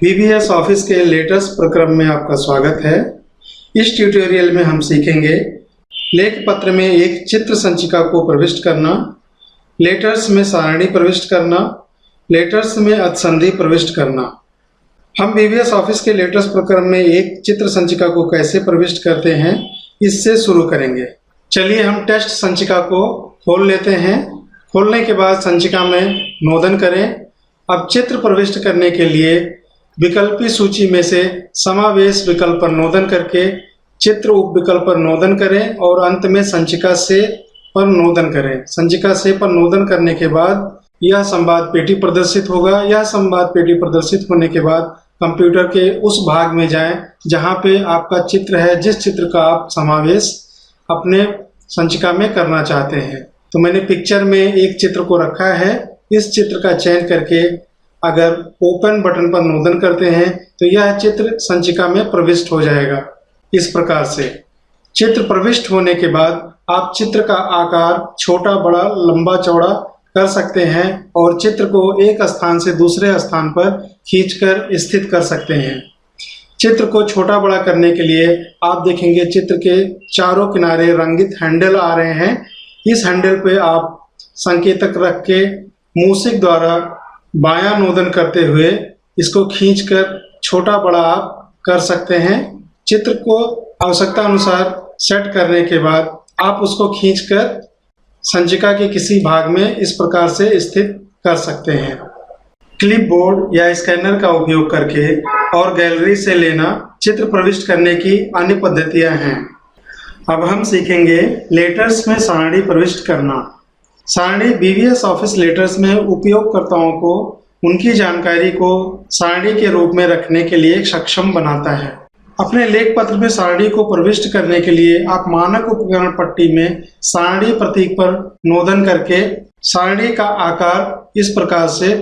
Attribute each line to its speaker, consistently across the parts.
Speaker 1: VBS office के latest प्रक्रम में आपका स्वागत है। इस ट्यूटोरियल में हम सीखेंगे लेख पत्र में एक चित्र संचिका को प्रविष्ट करना, लेटर्स में सारणी प्रविष्ट करना, लेटर्स में अधसंधि प्रविष्ट करना। हम VBS ऑफिस के लेटेस्ट प्रक्रम में एक चित्र संचिका को कैसे प्रविष्ट करते हैं, इससे शुरू करेंगे। चलिए हम टेक्स्ट संचिका को खोल लेते हैं। खोलने के बाद संचिका में नोदन करें। अब चित्र प्रविष्ट करने के लिए विकल्पी सूची में से समावेश विकल्प पर नोदन करके चित्र उप विकल्प पर नोदन करें और अंत में संचिका से पर नोदन करें। संचिका से पर नोदन करने के बाद यह संवाद पेटी प्रदर्शित होगा। यह संवाद पेटी प्रदर्शित होने के बाद कंप्यूटर के उस भाग में जाएं जहां पे आपका चित्र है, जिस चित्र का आप समावेश अपने संचिका में करना चाहते हैं। तो मैंने पिक्चर में एक चित्र को रखा है। इस चित्र का चयन करके अगर ओपन बटन पर नोदन करते हैं तो यह चित्र संचिका में प्रविष्ट हो जाएगा। इस प्रकार से चित्र प्रविष्ट होने के बाद आप चित्र का आकार छोटा बड़ा लंबा चौड़ा कर सकते हैं और चित्र को एक स्थान से दूसरे स्थान पर खींचकर स्थित कर सकते हैं। चित्र को छोटा बड़ा करने के लिए आप देखेंगे चित्र के चारों किनारे रंगित हैंडल आ रहे हैं। इस हैंडल पे आप संकेतक रख के मूषिक द्वारा बायां नोदन करते हुए इसको खींचकर छोटा बड़ा आप कर सकते हैं। चित्र को आवश्यकता अनुसार सेट करने के बाद आप उसको खींचकर संचिका के किसी भाग में इस प्रकार से स्थित कर सकते हैं। क्लिपबोर्ड या स्कैनर का उपयोग करके और गैलरी से लेना चित्र प्रविष्ट करने की अन्य पद्धतियां हैं। अब हम सीखेंगे लेटर्स में सारणी प्रविष्ट करना। सारणी VBS ऑफिस लेटर्स में उपयोगकर्ताओं को उनकी जानकारी को सारणी के रूप में रखने के लिए सक्षम बनाता है। अपने लेख पत्र में सारणी को प्रविष्ट करने के लिए आप मानक उपकरण पट्टी में सारणी प्रतीक पर नोदन करके सारणी का आकार इस प्रकार से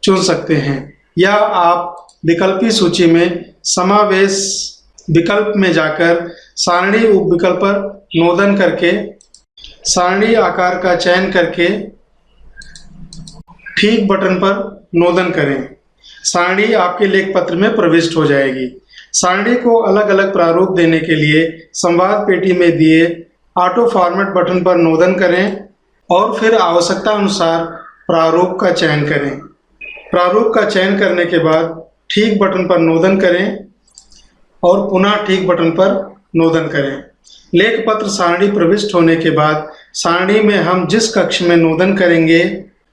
Speaker 1: चुन सकते हैं, या आप विकल्पी सूची में समावेश विकल्प में जाकर सारणी उप विकल्प पर नोदन करके सारणी आकार का चयन करके ठीक बटन पर नोदन करें। सारणी आपके लेख पत्र में प्रविष्ट हो जाएगी। सारणी को अलग अलग प्रारूप देने के लिए संवाद पेटी में दिए ऑटो फॉर्मेट बटन पर नोदन करें और फिर आवश्यकता अनुसार प्रारूप का चयन करें। प्रारूप का चयन करने के बाद ठीक बटन पर नोदन करें और पुनः ठीक बटन पर नोदन करें। लेख पत्र सारणी प्रविष्ट होने के बाद सारणी में हम जिस कक्ष में नोदन करेंगे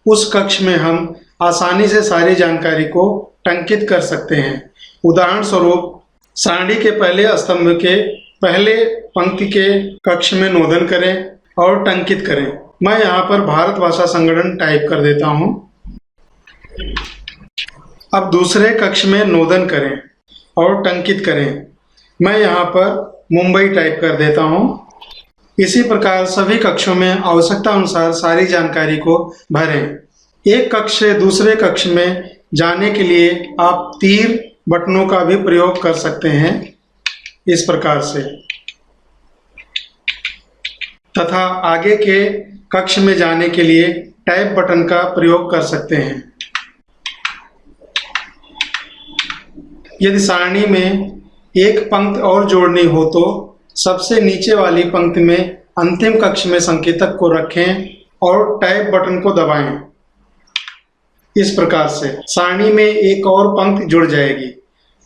Speaker 1: उस कक्ष में हम आसानी से सारी जानकारी को टंकित कर सकते हैं। उदाहरण स्वरूप सारणी के पहले स्तंभ के पहले पंक्ति के कक्ष में नोदन करें और टंकित करें। मैं यहाँ पर भारत भाषा संगठन टाइप कर देता हूँ। अब दूसरे कक्ष में नोदन करें और टंकित करें। मैं यहाँ पर मुंबई टाइप कर देता हूँ। इसी प्रकार सभी कक्षों में आवश्यकता अनुसार सारी जानकारी को भरें। एक कक्ष से दूसरे कक्ष में जाने के लिए आप तीर बटनों का भी प्रयोग कर सकते हैं इस प्रकार से, तथा आगे के कक्ष में जाने के लिए टैब बटन का प्रयोग कर सकते हैं। यदि सारणी में एक पंक्ति और जोड़नी हो तो सबसे नीचे वाली पंक्ति में अंतिम कक्ष में संकेतक को रखें और टैब बटन को दबाएं। इस प्रकार से सारणी में एक और पंक्ति जुड़ जाएगी।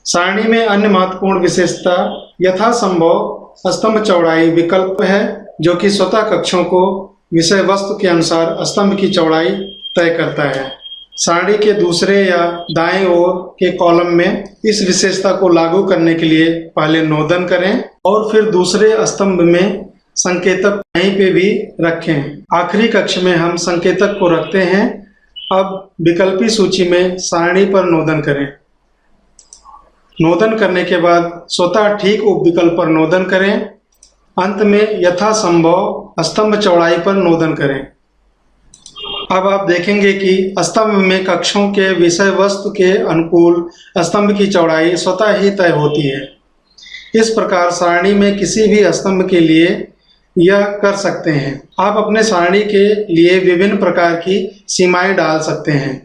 Speaker 1: सारणी में अन्य महत्वपूर्ण विशेषता यथासंभव स्तंभ चौड़ाई विकल्प है, जो कि स्वतः कक्षों को विषय वस्तु के अनुसार स्तंभ की चौड़ाई तय करता है। सारणी के दूसरे या दाएं ओर के कॉलम में इस विशेषता को लागू करने के लिए पहले नोदन करें और फिर दूसरे स्तंभ में संकेतक कहीं पे भी रखें। आखिरी कक्ष में हम संकेतक को रखते हैं। अब विकल्पी सूची में सारणी पर नोदन करें। नोदन करने के बाद स्वतः ठीक उप विकल्प पर नोदन करें। अंत में यथासंभव स्तंभ चौड़ाई पर नोदन करें। अब आप देखेंगे कि स्तंभ में कक्षों के विषय वस्तु के अनुकूल स्तंभ की चौड़ाई स्वतः ही तय होती है। इस प्रकार सारणी में किसी भी स्तंभ के लिए यह कर सकते हैं। आप अपने सारणी के लिए विभिन्न प्रकार की सीमाएं डाल सकते हैं।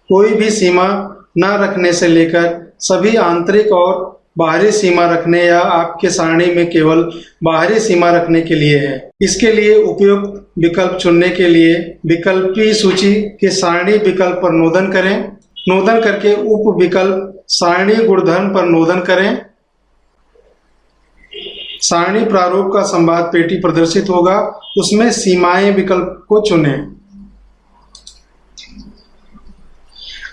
Speaker 1: कोई भी सीमा न रखने से लेकर सभी आंतरिक और बाहरी सीमा रखने या आपके सारणी में केवल बाहरी सीमा रखने के लिए है। इसके लिए उपयुक्त विकल्प चुनने के लिए विकल्पी सूची के सारणी विकल्प पर नोदन करें। नोदन करके उप विकल्प सारणी गुणधर्म पर नोदन करें। सारणी प्रारूप का संवाद पेटी प्रदर्शित होगा, उसमें सीमाएं विकल्प को चुनें।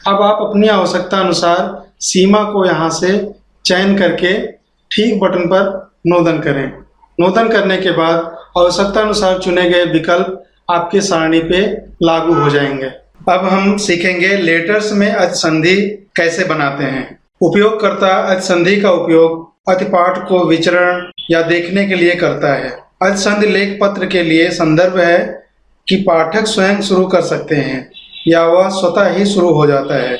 Speaker 1: अब आप अपनी आवश्यकता अनुसार सीमा को यहां से चयन करके ठीक बटन पर नोदन करें। नोदन करने के बाद आवश्यकता अनुसार चुने गए विकल्प आपके सारणी पे लागू हो जाएंगे। अब हम सीखेंगे लेटर्स में अतिसंधि कैसे बनाते हैं। उपयोगकर्ता अतिसंधि का उपयोग अतिपाठ को विचरण या देखने के लिए करता है। अतिसंधि लेख पत्र के लिए संदर्भ है कि पाठक स्वयं शुरू कर सकते हैं या वह स्वतः ही शुरू हो जाता है।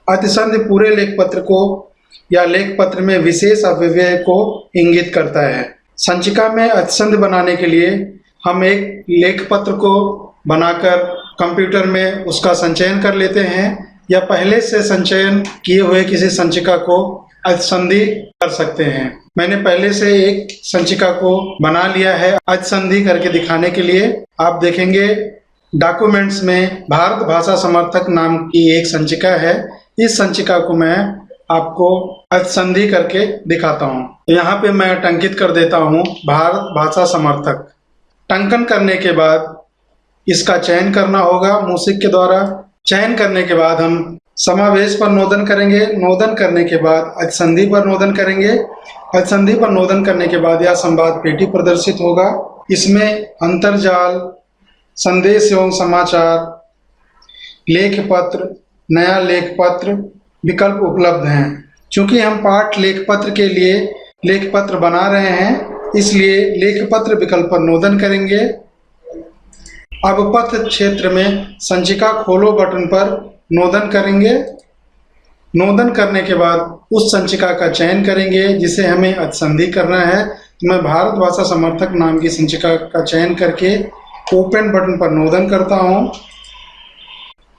Speaker 1: अतिसंधि पूरे लेख पत्र को या लेख पत्र में विशेष अव्यय को इंगित करता है। संचिका में अतिसंधि बनाने के लिए हम एक लेख पत्र को बनाकर कंप्यूटर में उसका संचयन कर लेते हैं या पहले से संचयन किए हुए किसी संचिका को अतिसंधि कर सकते हैं। मैंने पहले से एक संचिका को बना लिया है अतिसंधि करके दिखाने के लिए। आप देखेंगे डॉक्यूमेंट्स में भारत भाषा समर्थक नाम की एक संचिका है। इस संचिका को मैं आपको अतिसंधि करके दिखाता हूँ। यहाँ पे मैं टंकित कर देता हूँ भारत भाषा समर्थक। टंकन करने के बाद इसका चयन करना होगा मूषिक के द्वारा। चयन करने के बाद हम समावेश पर नोदन करेंगे। नोदन करने के बाद अतिसंधि पर नोदन करेंगे। अतिसंधि पर नोदन करने के बाद यह संवाद पेटी प्रदर्शित होगा। इसमें अंतर्जाल, संदेश एवं समाचार, लेख पत्र, नया लेख पत्र विकल्प उपलब्ध हैं। चूंकि हम पाठ लेख पत्र के लिए लेख पत्र बना रहे हैं, इसलिए लेख पत्र विकल्प पर नोदन करेंगे। अब पत्र क्षेत्र में संचिका खोलो बटन पर नोदन करेंगे। नोदन करने के बाद उस संचिका का चयन करेंगे जिसे हमें अतिसंधि करना है। तो मैं भारत भाषा समर्थक नाम की संचिका का चयन करके ओपन बटन पर नोदन करता हूं।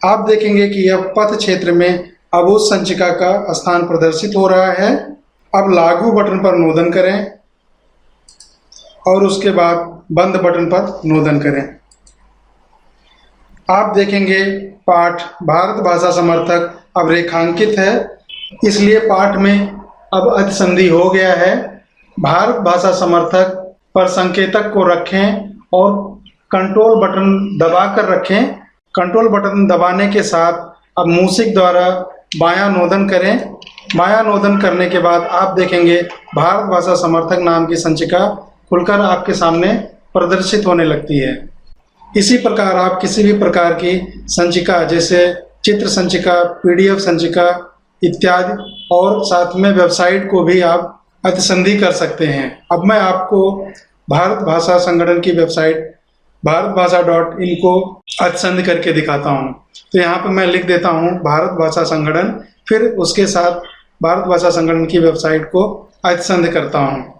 Speaker 1: आप देखेंगे कि यह पथ क्षेत्र में अब उस संचिका का स्थान प्रदर्शित हो रहा है। अब लागू बटन पर नोदन करें और उसके बाद बंद बटन पर नोदन करें। आप देखेंगे पाठ भारत भाषा समर्थक अब रेखांकित है, इसलिए पाठ में अब अतिसंधि हो गया है। भारत भाषा समर्थक पर संकेतक को रखें और कंट्रोल बटन दबाकर रखें। कंट्रोल बटन दबाने के साथ अब मूषिक द्वारा बायां नोदन करें। बायां नोदन करने के बाद आप देखेंगे भारत भाषा समर्थक नाम की संचिका खुलकर आपके सामने प्रदर्शित होने लगती है। इसी प्रकार आप किसी भी प्रकार की संचिका जैसे चित्र संचिका, PDF संचिका इत्यादि और साथ में वेबसाइट को भी आप अतिसंधि कर सकते हैं। अब मैं आपको भारत भाषा संगठन की वेबसाइट भारतभाषा.in को अतिसंधि करके दिखाता हूँ। तो यहाँ पर मैं लिख देता हूँ भारत भाषा संगठन, फिर उसके साथ भारत भाषा संगठन की वेबसाइट को अतिसंधि करता हूँ।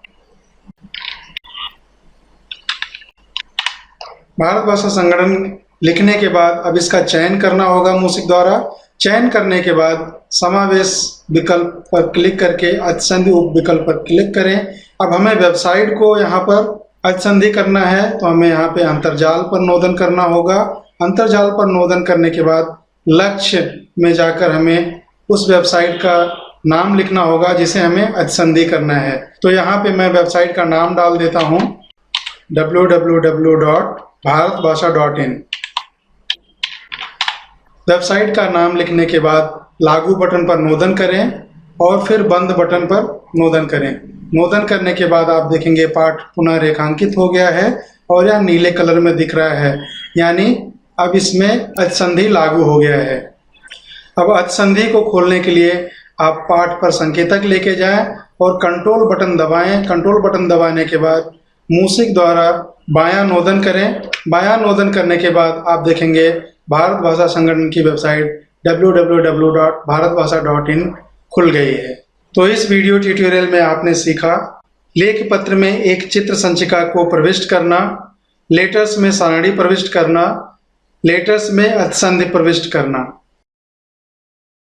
Speaker 1: भारत भाषा संगठन लिखने के बाद अब इसका चयन करना होगा मूषिक द्वारा। चयन करने के बाद समावेश विकल्प पर क्लिक करके अतिसंधि उप विकल्प पर क्लिक करें। अब हमें वेबसाइट को यहाँ पर अतिसंधि करना है, तो हमें यहाँ पे अंतर्जाल पर नोदन करना होगा। अंतर्जाल पर नोदन करने के बाद लक्ष्य में जाकर हमें उस वेबसाइट का नाम लिखना होगा जिसे हमें अतिसंधि करना है। तो यहाँ पे मैं वेबसाइट का नाम डाल देता हूँ www.bharatbhasha.in। वेबसाइट का नाम लिखने के बाद लागू बटन पर नोदन करें और फिर बंद बटन पर नोदन करें। नोदन करने के बाद आप देखेंगे पाठ पुनः रेखांकित हो गया है और यह नीले कलर में दिख रहा है, यानी अब इसमें अतिसंधि लागू हो गया है। अब अतिसंधि को खोलने के लिए आप पाठ पर संकेतक लेके जाएं और कंट्रोल बटन दबाएं। कंट्रोल बटन दबाने के बाद मूषिक द्वारा बायां नोदन करें। बायां नोदन करने के बाद आप देखेंगे भारत भाषा संगठन की वेबसाइट www.bharatbhasha.in खुल गई है। तो इस वीडियो ट्यूटोरियल में आपने सीखा लेख पत्र में एक चित्र संचिका को प्रविष्ट करना, लेटर्स में सारणी प्रविष्ट करना, लेटर्स में अतिसंधि प्रविष्ट करना।